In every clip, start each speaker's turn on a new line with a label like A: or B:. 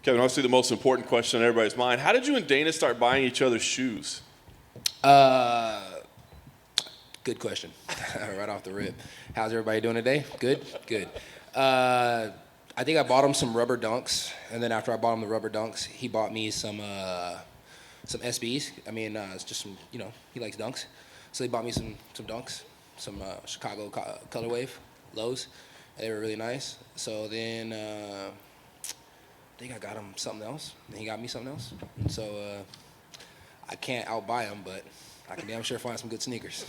A: Kevin, obviously the most important question on everybody's mind. How did you and Dana start buying each other's shoes?
B: Good question. Right off the rip. How's everybody doing today? Good? Good. I think I bought him some rubber dunks, and then after I bought him the rubber dunks, he bought me some SBs. I mean, it's just some, he likes dunks. So he bought me some dunks, some Chicago Color Wave lows. They were really nice. So then I think I got him something else, and he got me something else. And so I can't outbuy him, but I can damn sure find some good sneakers.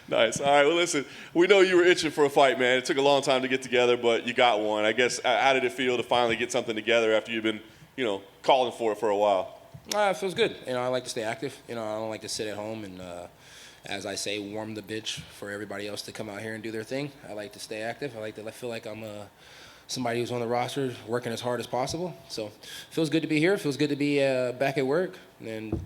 A: Nice. All right, well, listen, we know you were itching for a fight, man. It took a long time to get together, but you got one. I guess, how did it feel to finally get something together after you've been, calling for it for a while?
B: It feels good. I like to stay active. I don't like to sit at home and, as I say, warm the bitch for everybody else to come out here and do their thing. I like to stay active. I like to feel like I'm somebody who's on the roster working as hard as possible. So it feels good to be here. It feels good to be back at work. And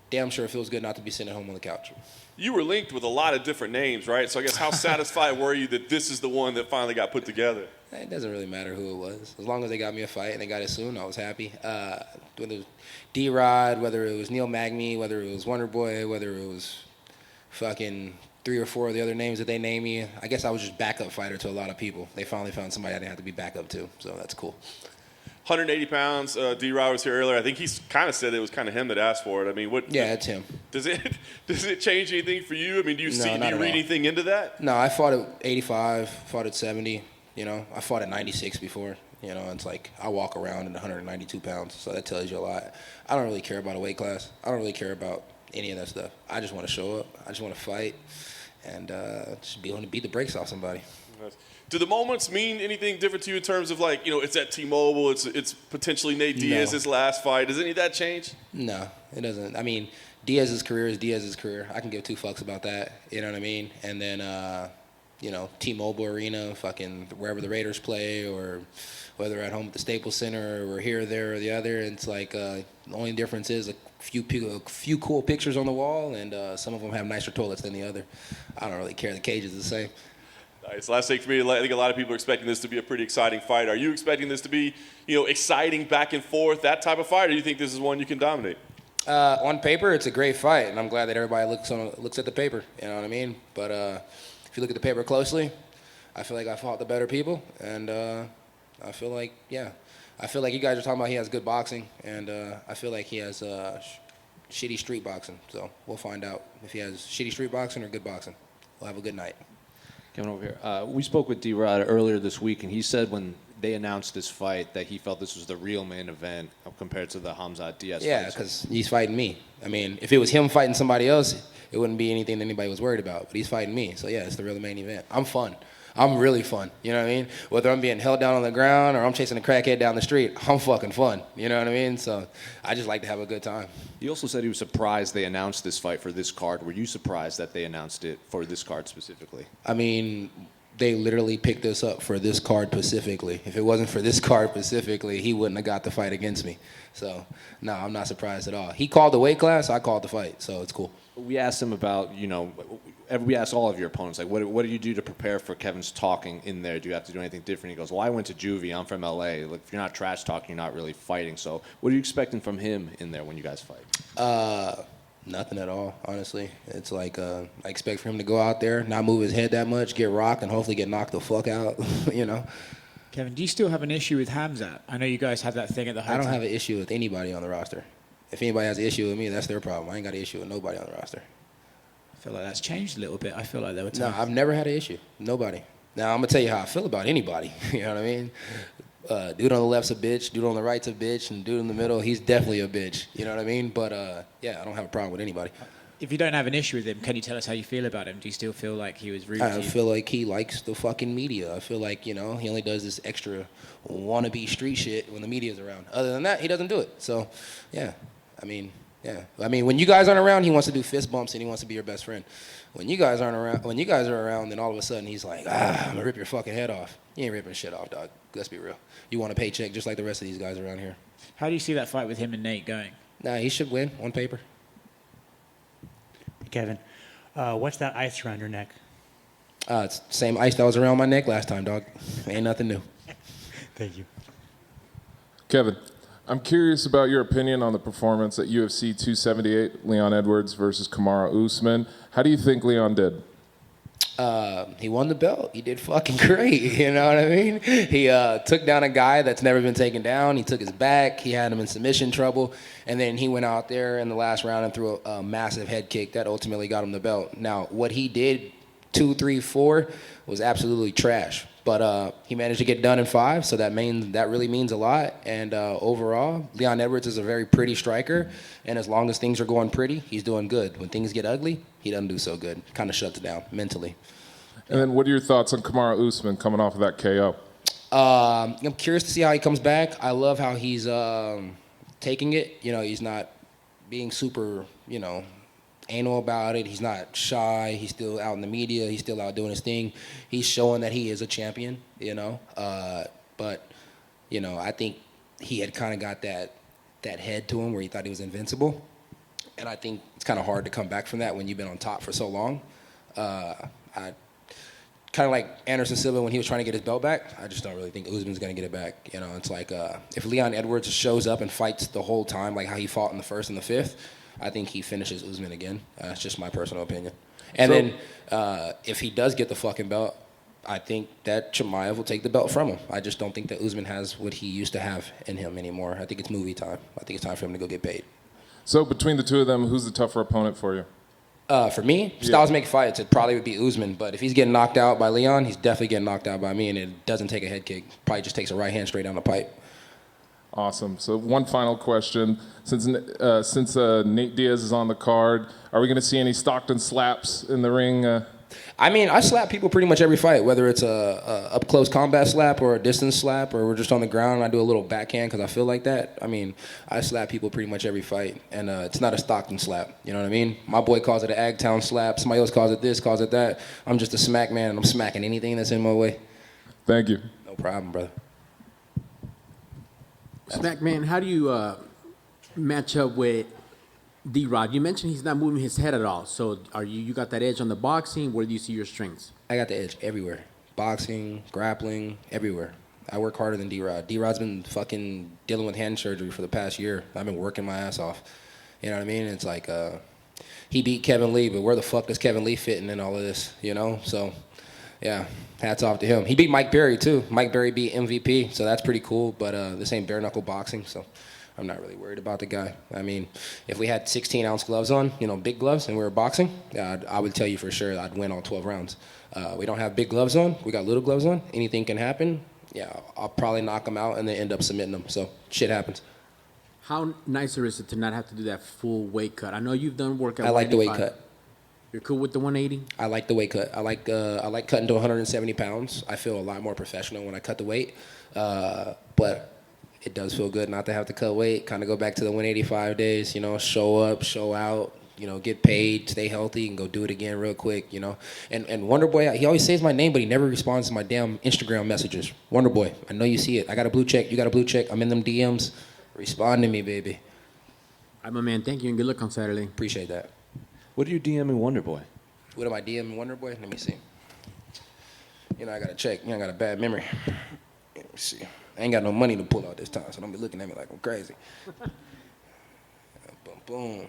B: damn sure it feels good not to be sitting at home on the couch.
A: You were linked with a lot of different names, right? So I guess how satisfied were you that this is the one that finally got put together?
B: It doesn't really matter who it was. As long as they got me a fight and they got it soon, I was happy. Whether it was D-Rod, whether it was Neil Magny, whether it was Wonder Boy, whether it was fucking 3 or 4 of the other names that they named me, I guess I was just backup fighter to a lot of people. They finally found somebody I didn't have to be backup to, so that's cool.
A: 180 pounds. D-Rod was here earlier. I think he's kind of said it was kind of him that asked for it. I mean, what?
B: Yeah, it's him.
A: Does it change anything for you? I mean, do you read
B: all.
A: anything into that?
B: No, I fought at 85, fought at 70. I fought at 96 before. It's like I walk around at 192 pounds, so that tells you a lot. I don't really care about a weight class. I don't really care about any of that stuff. I just want to show up. I just want to fight and just be able to beat the brakes off somebody.
A: Nice. Do the moments mean anything different to you in terms of it's at T-Mobile, it's potentially Nate Diaz's last fight? Does any of that change?
B: No, it doesn't. I mean, Diaz's career is Diaz's career. I can give 2 fucks about that. You know what I mean? And then, T-Mobile Arena, fucking wherever the Raiders play, or whether at home at the Staples Center, or here, there, or the other. It's like the only difference is a few cool pictures on the wall, and some of them have nicer toilets than the other. I don't really care. The cage is the same.
A: Nice. Last thing for me, I think a lot of people are expecting this to be a pretty exciting fight. Are you expecting this to be, exciting back and forth, that type of fight, or do you think this is one you can dominate?
B: On paper, it's a great fight, and I'm glad that everybody looks at the paper. You know what I mean? But if you look at the paper closely, I feel like I fought the better people, and I feel like you guys are talking about he has good boxing, and I feel like he has shitty street boxing. So we'll find out if he has shitty street boxing or good boxing. We'll have a good night.
C: Coming over here. We spoke with D-Rod earlier this week, and he said when they announced this fight that he felt this was the real main event compared to the Khamzat Diaz fight.
B: Yeah, because he's fighting me. I mean, if it was him fighting somebody else, it wouldn't be anything that anybody was worried about. But he's fighting me, so yeah, it's the real main event. I'm fun. I'm really fun. You know what I mean? Whether I'm being held down on the ground or I'm chasing a crackhead down the street, I'm fucking fun. You know what I mean? So I just like to have a good time.
C: He also said he was surprised they announced this fight for this card. Were you surprised that they announced it for this card specifically?
B: I mean, they literally picked us up for this card specifically. If it wasn't for this card specifically, he wouldn't have got the fight against me. So, no, I'm not surprised at all. He called the weight class, I called the fight, so it's cool.
C: We asked him about, we asked all of your opponents, like, what do you do to prepare for Kevin's talking in there? Do you have to do anything different? He goes, well, I went to juvie. I'm from L.A. Like, if you're not trash talking, you're not really fighting. So what are you expecting from him in there when you guys fight?
B: Nothing at all, honestly. It's like I expect for him to go out there, not move his head that much, get rocked, and hopefully get knocked the fuck out,
D: Kevin, do you still have an issue with Khamzat? I know you guys had that thing at the hotel.
B: I don't have an issue with anybody on the roster. If anybody has an issue with me, that's their problem. I ain't got an issue with nobody on the roster.
D: I feel like that's changed a little bit. I feel like there were times.
B: No, I've never had an issue. Nobody. Now, I'm going to tell you how I feel about anybody. You know what I mean? Dude on the left's a bitch, dude on the right's a bitch, and dude in the middle, he's definitely a bitch. You know what I mean? But, yeah, I don't have a problem with anybody.
D: If you don't have an issue with him, can you tell us how you feel about him? Do you still feel like he was rude to you?
B: I feel like he likes the fucking media. I feel like, he only does this extra wannabe street shit when the media's around. Other than that, he doesn't do it. So, yeah. I mean, when you guys aren't around, he wants to do fist bumps and he wants to be your best friend. When you guys are around, then all of a sudden he's like, I'm gonna rip your fucking head off. You ain't ripping shit off, dog. Let's be real. You want a paycheck just like the rest of these guys around here.
D: How do you see that fight with him and Nate going?
B: Nah, he should win on paper.
E: Kevin, what's that ice around your neck?
B: It's the same ice that was around my neck last time, dog. Ain't nothing new.
E: Thank you.
F: Kevin, I'm curious about your opinion on the performance at UFC 278, Leon Edwards versus Kamaru Usman. How do you think Leon did?
B: He won the belt. He did fucking great. You know what I mean? He took down a guy that's never been taken down. He took his back. He had him in submission trouble. And then he went out there in the last round and threw a massive head kick that ultimately got him the belt. Now, what he did 2, 3, 4 was absolutely trash. But he managed to get done in 5, so that really means a lot. And overall, Leon Edwards is a very pretty striker. And as long as things are going pretty, he's doing good. When things get ugly, he doesn't do so good. Kind of shuts it down mentally.
F: And then what are your thoughts on Kamaru Usman coming off of that KO?
B: I'm curious to see how he comes back. I love how he's taking it. You know, he's not being super, anal about it. He's not shy. He's still out in the media. He's still out doing his thing. He's showing that he is a champion, But, I think he had kind of got that head to him where he thought he was invincible. And I think it's kind of hard to come back from that when you've been on top for so long. I kind of like Anderson Silva when he was trying to get his belt back. I just don't really think Usman's going to get it back. It's like if Leon Edwards shows up and fights the whole time, like how he fought in the 1st and the 5th, I think he finishes Usman again. That's just my personal opinion. And then if he does get the fucking belt, I think that Chimaev will take the belt from him. I just don't think that Usman has what he used to have in him anymore. I think it's movie time. I think it's time for him to go get paid.
F: So between the two of them, who's the tougher opponent for you?
B: For me, styles make fights. It probably would be Usman. But if he's getting knocked out by Leon, he's definitely getting knocked out by me, and it doesn't take a head kick. Probably just takes a right hand straight down the pipe.
F: Awesome. So one final question. Since Nate Diaz is on the card, are we going to see any Stockton slaps in the ring?
B: I slap people pretty much every fight, whether it's a up-close combat slap or a distance slap, or we're just on the ground and I do a little backhand because I feel like that. I slap people pretty much every fight, and it's not a Stockton slap. You know what I mean? My boy calls it an Agtown slap. Somebody else calls it this, calls it that. I'm just a smack man, and I'm smacking anything that's in my way.
F: Thank you.
B: No problem, brother.
G: Smack man, how do you match up with D-Rod? You mentioned he's not moving his head at all. So are you got that edge on the boxing? Where do you see your strengths?
B: I got the edge everywhere. Boxing, grappling, everywhere. I work harder than D-Rod. D-Rod's been fucking dealing with hand surgery for the past year. I've been working my ass off. You know what I mean? It's like he beat Kevin Lee, but where the fuck does Kevin Lee fit in all of this, So, yeah, hats off to him. He beat Mike Berry, too. Mike Berry beat MVP, so that's pretty cool. But this ain't bare-knuckle boxing, so I'm not really worried about the guy. If we had 16-ounce gloves on, big gloves, and we were boxing, I would tell you for sure I'd win all 12 rounds. We don't have big gloves on. We got little gloves on. Anything can happen. Yeah, I'll probably knock him out and then end up submitting him. So shit happens.
G: How nicer is it to not have to do that full weight cut? I know you've done work at
B: I like the weight
G: 185.
B: cut.
G: You're cool with the 180?
B: I like the weight cut. I like cutting to 170 pounds. I feel a lot more professional when I cut the weight. But it does feel good not to have to cut weight, kind of go back to the 185 days, show up, show out, get paid, stay healthy, and go do it again real quick, And Wonder Boy, he always says my name, but he never responds to my damn Instagram messages. Wonder Boy, I know you see it. I got a blue check. You got a blue check. I'm in them DMs. Respond to me, baby.
G: All right, my man. Thank you, and good luck on Saturday.
B: Appreciate that.
C: What are you DMing Wonder Boy?
B: What am I DMing Wonder Boy? Let me see. I got to check. I got a bad memory. Let me see. I ain't got no money to pull out this time, so don't be looking at me like I'm crazy. Boom, boom.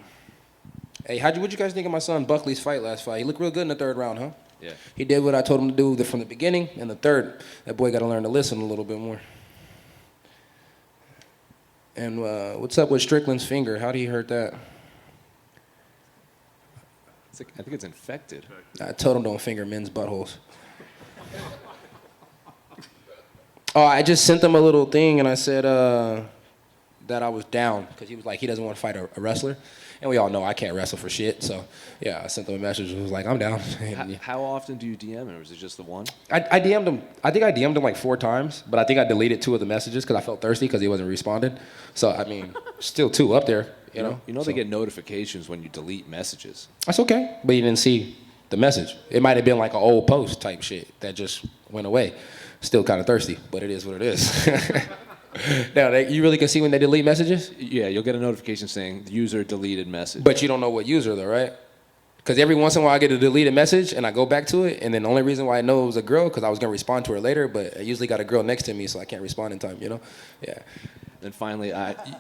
B: Hey, what'd you guys think of my son Buckley's last fight? He looked real good in the 3rd round, huh?
C: Yeah.
B: He did what I told him to do from the beginning. In the 3rd, that boy got to learn to listen a little bit more. And what's up with Strickland's finger? How did he hurt that?
C: I think it's infected.
B: I told him don't finger men's buttholes. Oh, I just sent him a little thing, and I said that I was down because he was like, he doesn't want to fight a wrestler. And we all know I can't wrestle for shit. So, yeah, I sent him a message and was like, I'm down.
C: How often do you DM him, or is it just the one?
B: I DM'd him. I think I DM'd him like 4 times, but I think I deleted 2 of the messages because I felt thirsty because he wasn't responding. So, still 2 up there, you know?
C: They get notifications when you delete messages.
B: That's okay, but you didn't see the message. It might have been like an old post type shit that just went away. Still kind of thirsty, but it is what it is. Now, you really can see when they delete messages?
C: Yeah, you'll get a notification saying user deleted message.
B: But you don't know what user though, right? Because every once in a while I get a deleted message and I go back to it, and then the only reason why I know it was a girl because I was gonna respond to her later, but I usually got a girl next to me, so I can't respond in time, Yeah.
C: And finally,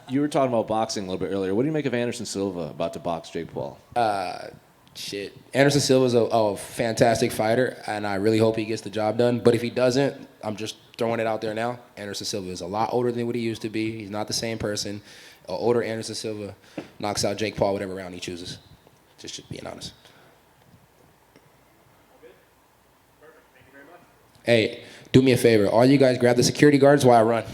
C: you were talking about boxing a little bit earlier. What do you make of Anderson Silva about to box Jake Paul?
B: Shit. Anderson Silva's a fantastic fighter, and I really hope he gets the job done. But if he doesn't, I'm just throwing it out there now. Anderson Silva is a lot older than what he used to be. He's not the same person. Older Anderson Silva knocks out Jake Paul whatever round he chooses. Just being honest. Hey, do me a favor. All you guys grab the security guards while I run.